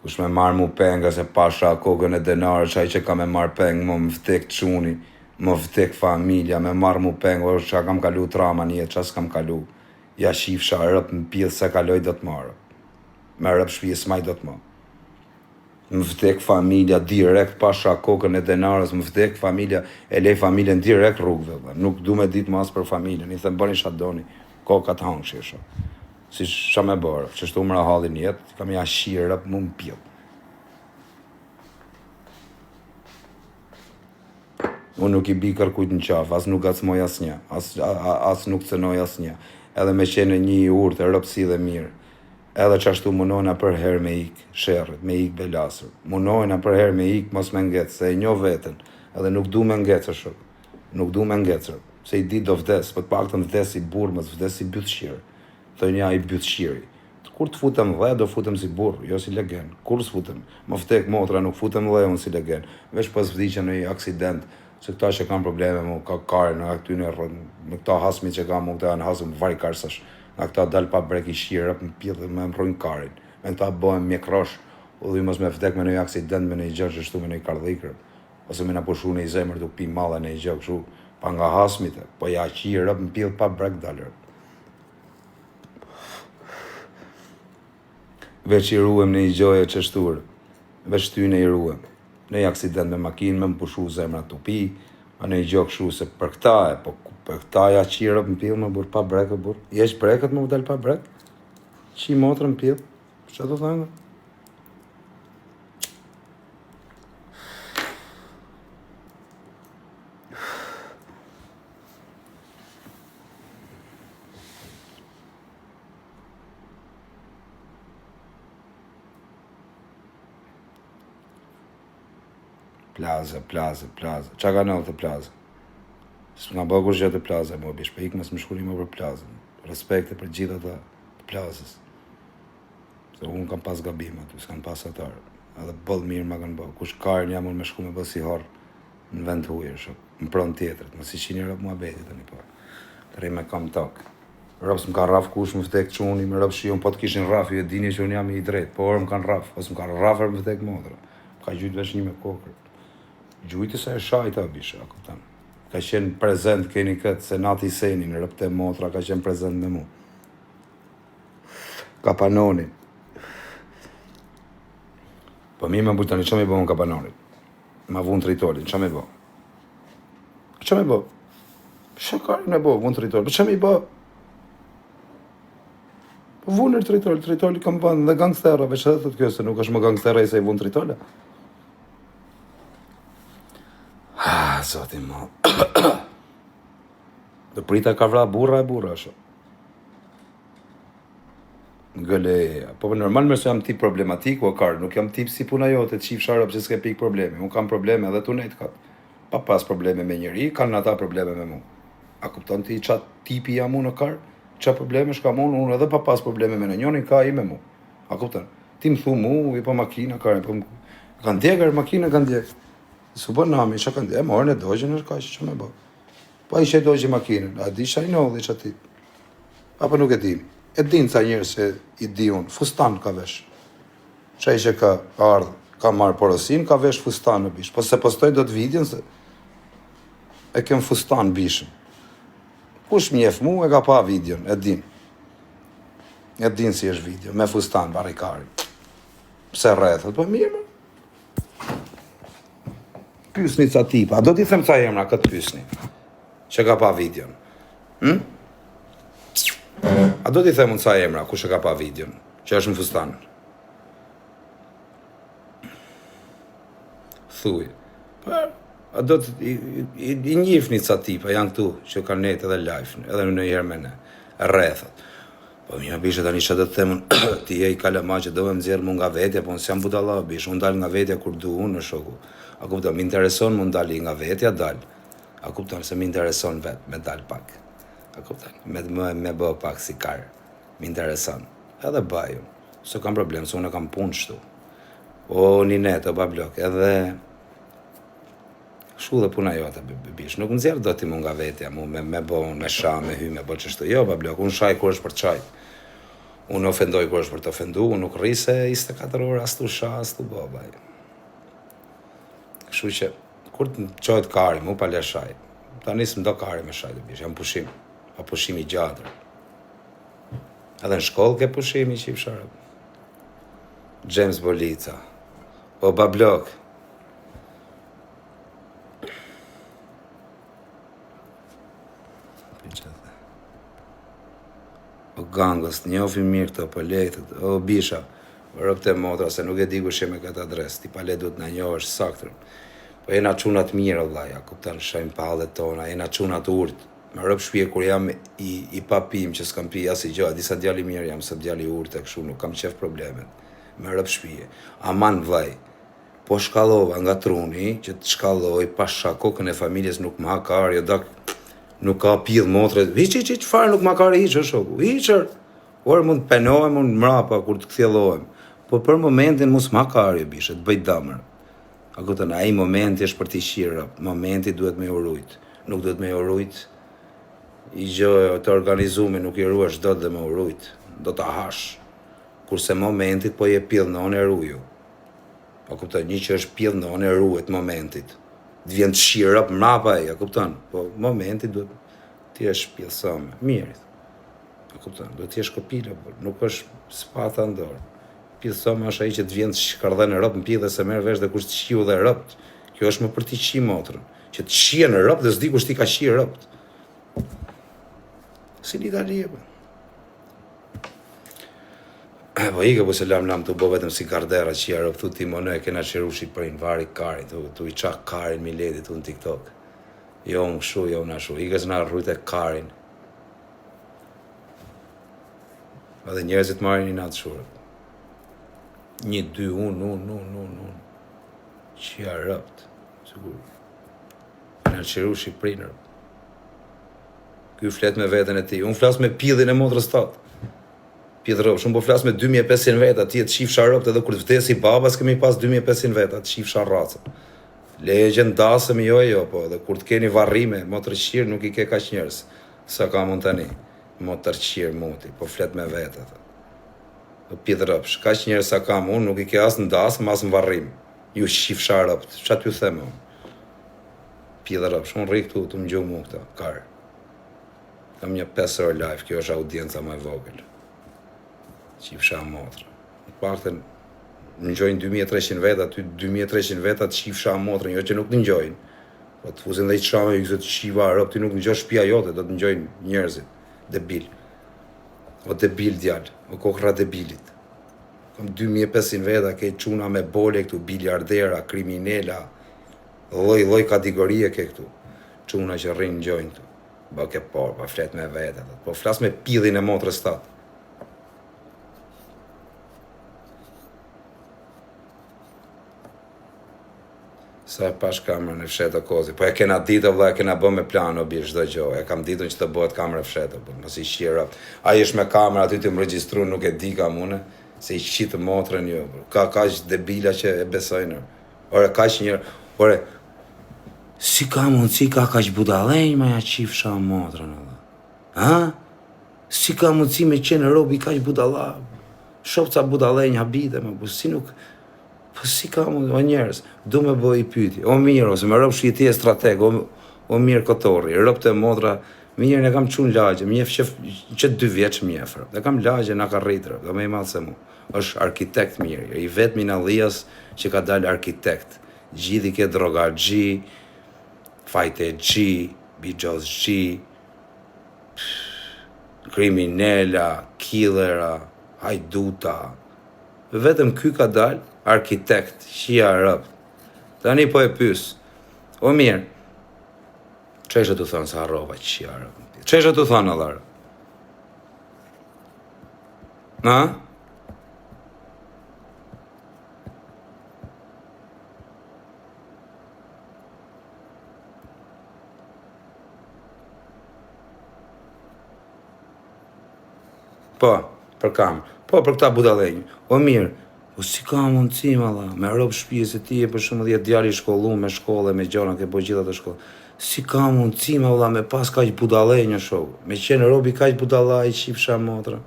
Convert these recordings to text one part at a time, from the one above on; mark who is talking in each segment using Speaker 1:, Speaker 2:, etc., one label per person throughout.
Speaker 1: Kush me marrë mu penga se pasha kokën e denarë, qaj që ka me marrë pengë, më vdek quni, më vdek familja, me marrë mu pengë, që kam kalu trama një, që s'kam kalu. Ja shifsha rëp në pjellë se kaloj do të marrë. Me rëp shpije s'maj do të marrë. Më vdek familja direkt pasha kokën e denarës, më vdek familja, e lej familjen direkt rrugëve. Nuk du me ditë mas për familjen, i them bëni shadoni, kokat hangë shisha. Si qa me bërë, që shtu më rahalin jetë, kam ja shirë më më pjellë. Unë nuk i bi kërkujt në qafë, as nuk gacmoj as një, as nuk cënoj as një. Edhe me qene një i urtë, rëpsi dhe mirë. Edhe që ashtu munojna për herë me ikë sherët, me ikë belasër. Munojna për herë me ikë mos me ngecë, se e njo vetën. Edhe nuk du me ngecër shok. Nuk du me ngecër. Se i dit do vdes, për pak të vdes i burë, mos vdes i bytëshirë. Thë nja i bytëshiri. Kur të futem dhe, do futem si burë, jo si legen. Kur s'futem? Më vdek motra, nuk futem dhe unë si legen. Vesh pas vdiqen në i aksident, se këta që kam probleme mu, ka kare në akty në këta hasmi që kam mu, këta janë hasëm vari karsash. Nga këta dal pa brek i shirë, më pjellë dhe me mbrojnë karin. Me këta bëhem mjekrosh, u dhu mos me vdek me në i aksident, me në i gjërë që shtu me në i kardhikrë. Ose me në pushu në i zemër duk pi male në i gjë këshu, pa nga hasmite, po ja qirë, më pjellë pa brek dalër. Veç i ruem në i gjoje që shturë, veç ty në i ruem. Në i aksident me makinë, me më pushu zemra të pi, a në i gjë këshu se për këta e, po për këta ja qirë më pjellë më burë, pa brekë burë. Jesh brekët më vdel pa brekë? Qi motrë më pjellë? Që të thënë? Plaza. Qa ka në të plaza? Së nga bëgur gjë të plaza, më bish, për ikë mësë më shkurim për plazën. Respekte për gjitha të plazës. Se unë kam pas gabima, tu s'kam pas atarë. Edhe bëllë mirë ma kanë bëhë. Kush karën jam unë me shku me bëhë si harë në vend hujë, në pronë tjetërt. Më si qini rëpë mua betit të një parë. Të rej me kam takë. Rëpës më ka rafë kush më vdek quni, më rëpës që unë po të kishin rafë, ju e dini që unë jam i drejtë, po orë më kanë rafë, ose më ka rafër më vdek modra. Ka gjujtë vesh një me kokër. Gjujtë se e shajta, bisha, kuptan. Ka qenë prezent keni këtë, se nati seni në rëpte motra, ka qenë prezent në mu. Kapanoni. Po mi me bujtani, që me bo më kapanoni? Ma vunë të rritolin, që me bo? Që me bo? Që karin me bo, vunë të rritolin? Po që me bo? Po vunë të rritolin kam bënë dhe gangstera, veç edhe të kjo, se nuk është më gangstera i se i vunë të rritolin. Zoti ma. Dhe prita ka vra burra e burra, shë. Gëleja. Po normal mërë se jam tip problematik, o karë, nuk jam tip si puna jote, qif sharëp që s'ke pik probleme. Unë kam probleme edhe tu nejtë katë. Pa pas probleme me njëri, kanë ata probleme me mu. A kupton ti qatë tipi jam unë në karë? Qa probleme shkam unë edhe pa pas probleme me në njoni, ka i me mu. A kupton? Ti më thu mu, i pa makina, karë, po kanë djegër, makina kanë djegër. Su bë nami, që kanë dhe, e morën e dojgjën është ka që me bë. Pa ishe dojgjë makinën, a di shaj në dhe që ti. Apo nuk e din. E din ca njërë se i di unë, fustan ka vesh. Që ishe ka ardhë, ka marë porosin, ka vesh fustan në bish. Po se postoj do të vidjen se e kem fustan bishën. Kush mjef mu e ka pa vidjon, e din. E din si është video, me fustan, barikari. Pse rrethët, po mirë, pysni ca tipa, a do t'i them ca emra këtë pysni, që ka pa videon. A do t'i them unë ca emra, ku që ka pa videon, që është në fustan. Thuj. A do t'i njifni ca tipa, janë këtu, që kanë net edhe live, edhe në herë me ne, rrethët. Po mi me bishe tani që do të themun, ti e i kalema që do me më zjerë mu nga vetja, po nësë jam budala, bishe, unë dalë nga vetja kur du unë në shoku. A kupton, më intereson më ndali nga vetja, dalë. A kupton, se më intereson vetë, me dalë pak. A kupton, me bë pak si karë. Më intereson. Edhe baju, se kam problem, se unë kam punë shtu. O, një netë, o bablok, edhe... Shu dhe puna jote, bish. Nuk nëzjerë do ti mu nga vetja, mu me bo, me sha, me hy, me bo qështu. Jo, bablok, unë shaj kur është për qaj. Unë ofendoj kur është për të ofendu, unë nuk rri se 24 orë as tu sha, as tu babaj. Kështu që, kur të qojtë kari, mu pa le shaj. Ta nisë më do kari me shaj të bish, jam pushim. Pa pushim i gjatër. Edhe në shkollë ke pushimi që i fsharë. James Bolica. O bablok. O gangës, njofi mirë këto, po lejtët. O bisha, rëpte motra, se nuk e di kush je me këtë adres. Ti pa le du të në njohësh saktër. Po jena qunat mirë, vlaja, kuptan shajmë pallet tona, jena qunat urtë. Me rëp shpje kur jam i papim që s'kam pi as i gjoha, disa djali mirë jam, se djali urtë e këshu, nuk kam qef problemet. Me rëp shpje. Aman vlaj, po shkallova nga truni, që të shkalloj, pasha kokën e familjes nuk ma karë, jo dak, nuk ka pidh motre, hiq, farë nuk ma karë hiqër, shoku, hiqër. Orë mund të penohem, mund mrapa, kur të këthjellohem. Po për momentin mus ma karë, jo bishe, të bëjt damër. A këtën, a i momenti është për t'i shirë, momenti duhet me urujt. Nuk duhet me urujt, i gjë të organizume nuk i ruash do dhe me urujt, do t'a hash. Kurse momentit po je pillnon e ruju. A kupton, një që është pillnon e rujet momentit. Të vjen të shirë up mrapa e, a kupton, po momentit duhet t'i jesh pillësome, mirit. A kupton, duhet t'i jesh kopile, por nuk është spata ndorë. Pillësome është ai që të vjen të shkardhe në rëp në pillë dhe se merë vesh dhe kush të shiu dhe rëpt. Kjo është më për t'i qi motrën, që të shie në rëpt dhe s'di kush t'i ka shi rëpt. Si një Italie, po. Po ike, po se lam të bo vetëm si kardera që jarë pëthu ti monoj, kena qëru Shqipërin, vari karin, tu i qak karin Miledi tu në TikTok. Jo unë shu, jo unë ashu, ike s'na rrujt e karin. Edhe njerëzit marrin i natë shurët. 1, 2, unë. Që jarë rëpt, sigur. Kena qëru Shqipërin rëpt. Ky flet me veten e ti. Unë flas me pillin e motrës tatë. Pillrop, shumë po flas me 2500 veta, ti e të shifsha rropt edhe kur të vdesi baba, s'kemi pas 2500 veta, të shifsha rraca. Legje ndasëm jo, po edhe kur të keni varrime, motrë qirë nuk i ke kaq njerëz. Sa ka mund tani? Motrë qirë muti, po flet me vete. Po pillrop, kaq njerëz sa kam unë, nuk i ke as ndasëm, as në varrim. Ju shifsha rropt, çat ju them unë. Pillrop, shumë rri këtu të më gjuhë mu këta, karë. Kam një 5 orë live, kjo është audienca më e vogël. Që i fsha motrë. Në pakten, në njojnë 2300 veta, ty 2300 veta të qifsha motrën, jo që nuk në njojnë. Po të fuzin dhe i qame, i këzët qiva rëp, ty nuk në njojnë shpia jote, do të njojnë njerëzit. Debil. O debil djallë, o kokra debilit. Kam 2500 veta, ke quna me bole këtu, biljardera, kriminela, loj kategorie ke këtu. Quna që rrinë njojnë këtu. Bë ke por, pa flet me vete, po flas me pillin e motrës tatë. Sa e pash kamerën e fshetë kozi, po e kena ditë vëlla, e kena bë me plan o bish çdo gjë. E kam ditën që të bëhet kamerë e fshetë, po mos i shira. Ai është me kamerë aty të më regjistru, nuk e di kam unë, se i shit motrën jo. Ka kaq debila që e besojnë. Ore kaq një, ore si ka mundësi ka kaq budallenj me ja qifsha motrën edhe. Ha? Si ka mundësi me qenë robi kaq budalla? Shoh ca budallenj habite, po si nuk. Po si ka mundë, o njerës, du me bëj i pyti, o mirë, ose me rëpë shqiti e strateg, o mirë këtorri, rëpë të motra, mirë ne kam qunë lagje, mjef që 2 vjeç mjefër, dhe kam lagje nga ka rritër, dhe me i malë se mu, është arkitekt mirë, i vetë mina Lias që ka dalë arkitekt, gjithi ke droga gji, fajte gji, bijos gji, kriminella, killera, hajduta, vetëm ky ka dalë, arkitekt, shia rëp. Tani po e pys. O mirë, që ishe të thonë sa harrova që shia rëp? Që ishe të thonë allarë? Ha? Po, për kam. Po, për këta budallenjë. O mirë, po si ka mundësi malla, me rrob shtëpisë e ti e për shumë 10 djalë i shkollu me shkollë, me gjona, ke po gjitha të shkollë. Si ka mundësi malla, me pas kaq budallenjë shoh, me qenë robi kaq budalla i qifsha motra.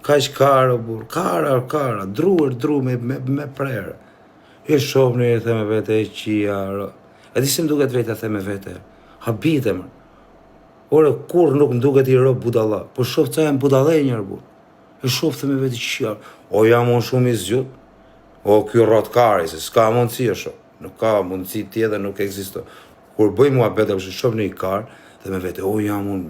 Speaker 1: Kaq kara, burr, kara, dru me prerë. E shoh në e the me vete e qia, e di si më duket vetë e the me vete, habite më. Ore, kur nuk më duket i rob budalla, po shoh ca jam budallë njërë, burr. E shoh the me vete qia, o jam unë shumë i zgjut, o ky rrotkari, se s'ka mundësi e shoh, nuk ka mundësi tjetër, nuk ekziston. Kur bëj mua beta që shoh në i kar, dhe me vete, o jam unë,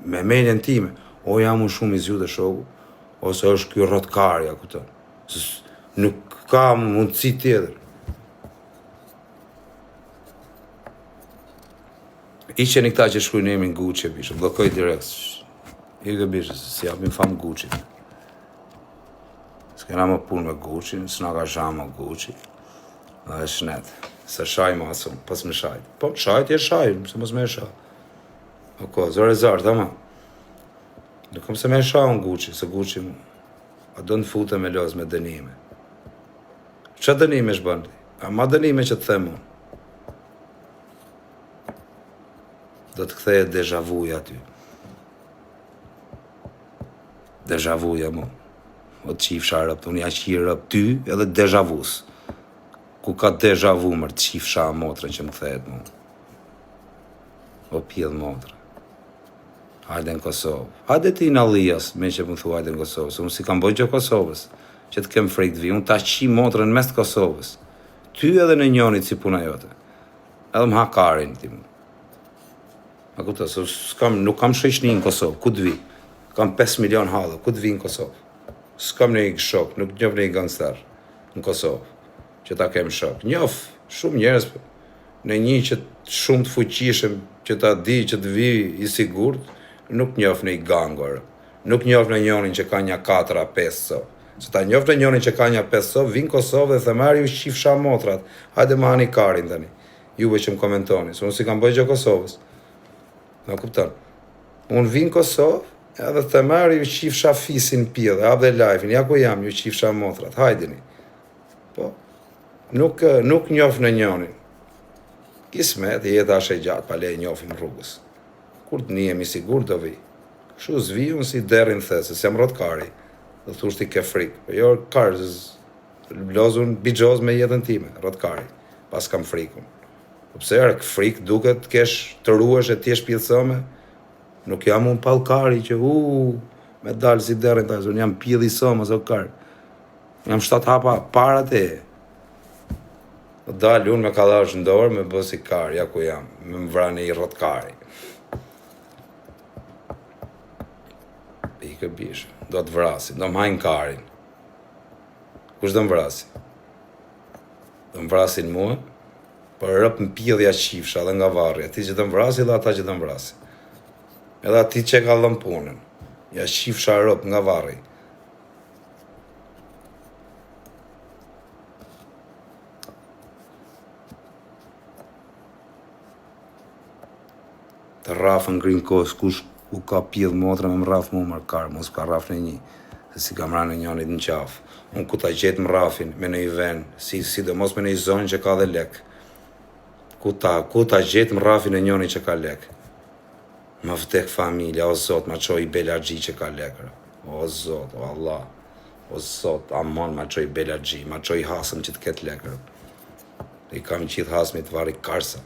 Speaker 1: me menjen time, o jam unë shumë i zgjut e shoku, ose është ky rrotkari, a kupton. Nuk ka mundësi tjetër. Ishte këta që shkruajnë emrin Gucci, bishë, bllokoj direkt. I ke bishë, si japim fam Gucci. S'kena më punë me Gucci, s'na ka shama Gucci. Dhe shnet, se shaj ma asum, pas më shajt. Po, shajt e shajt, se mos me e shaj. Oko, zore zartë, ama. Nuk kom se me e shaj unë Gucci, se Gucci mu. A do në fute me loz me dënime. Qa dënime është bëndi? A ma dënime që të themë unë. Do të ktheje deja vuja aty. Deja vuja mu. O të qifsha rëpt, unë ja qi rëpt ty edhe deja vus. Ku ka deja vu mërë të qifsha motrën që më kthejet mu. O pjedh motrën. Hajde në Kosovë. Hajde ti në Alijas, me që më thu hajde në Kosovë. Se unë si kam bëjt që Kosovës, që të kem frejt vi. Unë ta qi motrën mes të Kosovës. Ty edhe në njonit si puna jote. Edhe më hakarin ti mu. A kupta, nuk kam shoqni në Kosovë, ku të vi? Kam 5 milion halë, ku të vi në Kosovë? S'kam në i shok, nuk njof në i gangster në Kosovë, që ta kem shok. Njof, shumë njerëz, në një që shumë të fuqishëm, që ta di që të vi i sigurt, nuk njof në i gangor. Nuk njof në njonin që ka një 4-5 so. Se ta njof në njonin që ka një 5 so, vi në Kosovë dhe themari ju qifsha motrat. Hajde ma hani karin tani, juve që më komentoni, se unë si kam bëjt gjë Kosovës. Në kupton. Unë vinë Kosovë, edhe të marrë ju qifsha fisin pjellë, hap dhe live-in, ja ku jam, ju qifsha motrat, hajdini. Po, nuk njof në njonin. Kismet, jetë ashe gjatë, pa le njofim rrugës. Kur të njemi sigur të vi. Kështu zvi unë si derin thesë, se jam rrotkari, dhe thushti ke frikë. Po jo karë, blozun bigjoz me jetën time, rrotkari, pas kam frikun. Pse arë frikë duket kesh të ruesh e t'jesh pjellësome, nuk jam unë palkari që me dalë si derin të unë jam pjellë i somë ose karë. Jam 7 hapa parat e. Dalë unë me kalash në dorë me bësi karë, ja ku jam, me më vrane i rrotkari. I ke bishë, do të vrasi, do më hajnë karin. Kush do më vrasi? Do më vrasin mua? Për rëp në pjellja qifsha dhe nga varri, ati që të më vrasi dhe ata që të më vrasi. Edhe ati që ka dhëm punën, ja qifsha rëp nga varri. Të rafën grinë kohës, kush ku ka pjellë motra me më rafë mu mërë karë, mos ka rafë në një, se si kam ranë në njonit në qafë. Unë ku ta gjetë më rafin me në i ven, si dhe mos me në i zonë që ka dhe lekë. Ku ta gjetë më rafin e njoni që ka lek. Më vdek familja, o Zot, ma qoj Belagji që ka lekër. O Zot, o Allah, o Zot, amon ma qoj Belagji, ma qoj hasëm që të ketë lekër. I kam qitë hasmi të vari karsa.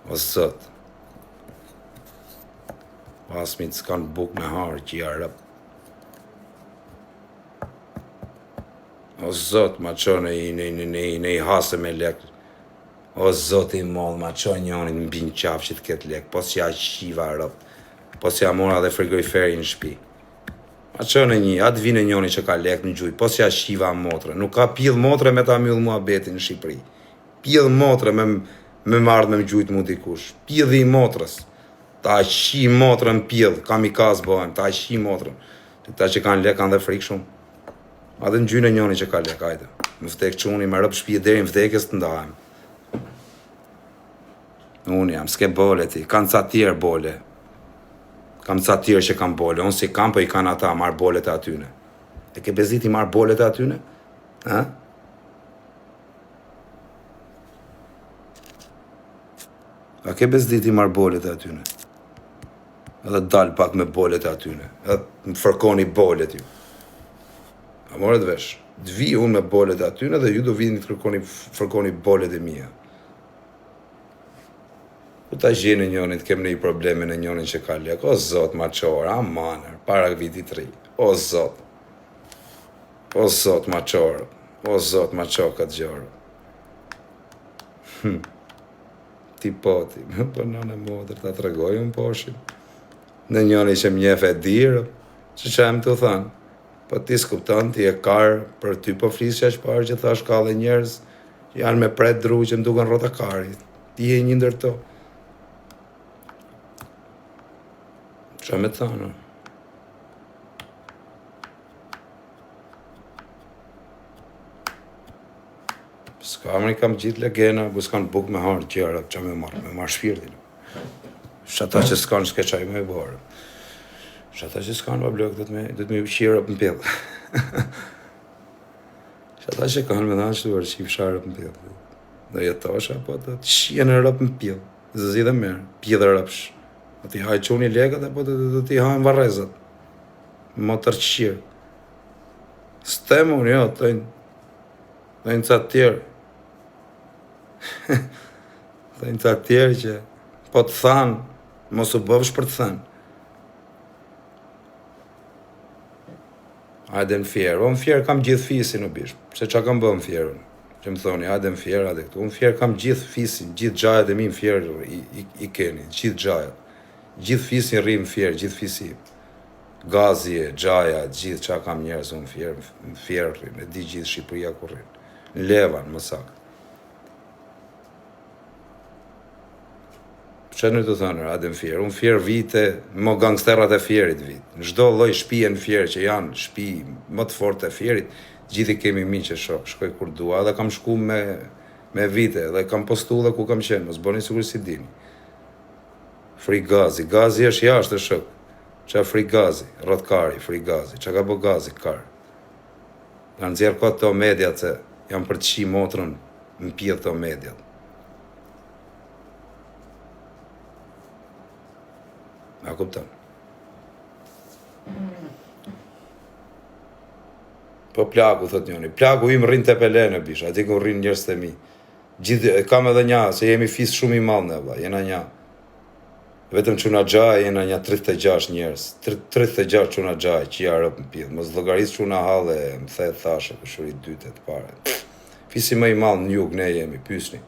Speaker 1: O Zot, hasmi të s'kanë buk me harë që i arëp. O Zot, ma qoj në i hasëm e lekër. O Zoti mollë, ma qoj njonit në binë qafë që të ketë lekë, po s'ja qiva rëpë, po s'ja mora dhe frigoriferi në shpi. Ma qoj në një, atë vine njonit që ka lekë në gjujtë, po s'ja qiva motre. Nuk ka pjellë motre me ta mjullë mua betin në Shqipëri. Pjellë motre me mardë me më gjujtë mu dikush. Pjellë i motrës. Ta qi motrën pjellë, kam i kasë bëhen, ta qi motrën. Ta që kanë lekë kanë dhe frikë shumë. A dhe në gjujnë njonit që ka lekë, ajde. Më vdek quni, me rëpë shpije deri në vdekës të ndajmë. Unë jam, s'ke bole ti, kanë ca tjerë bole. Kam ca tjerë që kanë bole, unë si kam, po i kanë ata marë bolet e atyne. E ke bezit i marë bolet e atyne? Ha? A ke bezit i marë bolet e atyne? edhe dal pak me bolet e atyne, edhe më fërkoni bolet ju. A morët vesh, të vi unë me bolet e atyne dhe ju do vini të fërkoni bolet e mia. Ku ta gjeni njënin të kem një probleme në njënin që ka lek, o zot maqor, amanër, para vitit 3, o zot maqor, o zot maqor këtë gjorë. Ti poti, po nënë e modër, ta të regoj unë poshin. Në njëni që mjef e dirë, që em të thënë, po ti s'kupton, ti e karë, për ty po flisë që është parë që thash ka dhe njerëz, që janë me pret dru që më duken rota karit, ti e një ndër to. Qa me thënë? Ska më kam gjithë legena, bu s'kan buk me harë gjera, qa me marë shpirtin. Shata që s'kan s'ke qaj me e borë. Shata që s'kan pa blok, do të me ushirë për mpillë. Shata që kanë me dhanë që të vërqip sharë për mpillë. Dhe jetosha, po të shien e rëpë mpillë. Zëzi dhe merë, pjellë rëpsh. Do t'i hajë quni lekat, apo do t'i hajë varezat. Më tërqirë. S'temun, jo, të ca tjerë. Të ca tjerë që po të thanë, mos u bëvsh për të thënë. Hajde në fjerë, unë fjerë kam gjithë fisin u bishë, se qa kam bëm fjerën, që më thoni, hajde në fjerë, hajde këtu, unë fjerë kam gjithë fisin, gjithë gjajat e mi në fjerë i keni, gjithë gjajat, gjithë fisin rrim fjerë, gjithë fisin, gazje, gjaja, gjithë qa kam njerës unë fjerë rrim, e di gjithë Shqipëria ku rrim, në Levan, më sakë. Që në të thënë, adem fjerë, unë fjerë vite, më gangsterat e fjerit vit. Në çdo lloj shtëpie në fjerë që janë shtëpi më të fortë e fjerit, gjithi kemi mi që shkoj kur dua, dhe kam shku me vite, dhe kam postu dhe ku kam qenë, mos bëni sikur si dini. Free gazi, gazi është jashtë e shok. Qa free gazi, rrotkari, free gazi, qa ka bë gazi, kar. Kanë nxjerr kot të mediat se janë për të qi motrën në pjedh të mediat. A kupton? Po plagu, thot njoni. Plagu im rrin të pelenë, bish, ati ku rrin njërës të mi. Gjithë, kam edhe nja, se jemi fis shumë i malë në vla, jena nja. Vetëm quna gjaj, jena nja 36 njërës. 36 quna gjaj, që ja rëpë në pjedhë. Mos llogaris quna halë, më the thashe, për shurit dytet pare. Fisi më i malë në jug, ne jemi, pysni.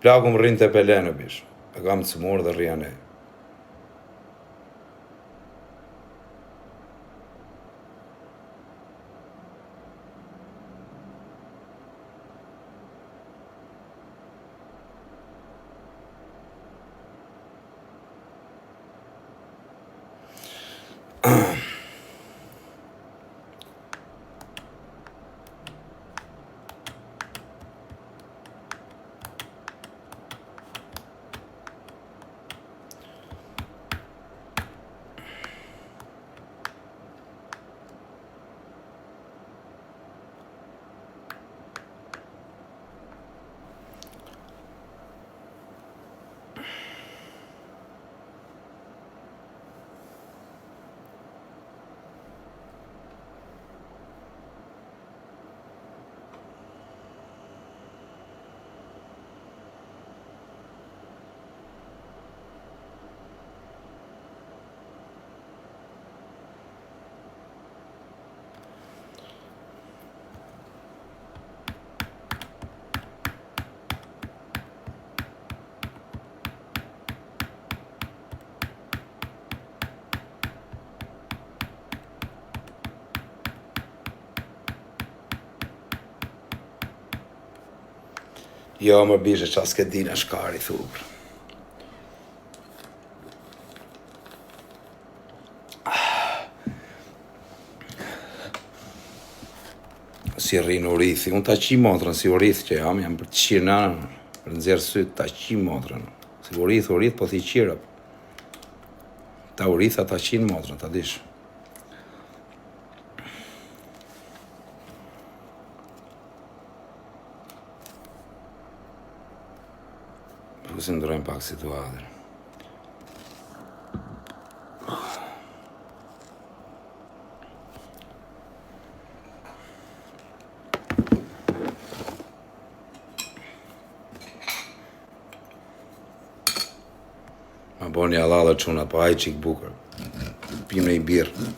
Speaker 1: Plagu më rrin të pelenë, bish. E kam të smurë dhe rria ne. Jo, më bishe qa s'ke dina shkari, thupër. Si rrinë urithi, unë ta qi motrën, si urith që jam për të qirë nanën, për nëzirë sytë, ta qi motrën. Si urith, po thi qirë. Ta uritha ta qinë motrën, ta dish. Për si ndrojmë pak situatër. boni halal çuna, po ai çik bukur. Pim në i birë.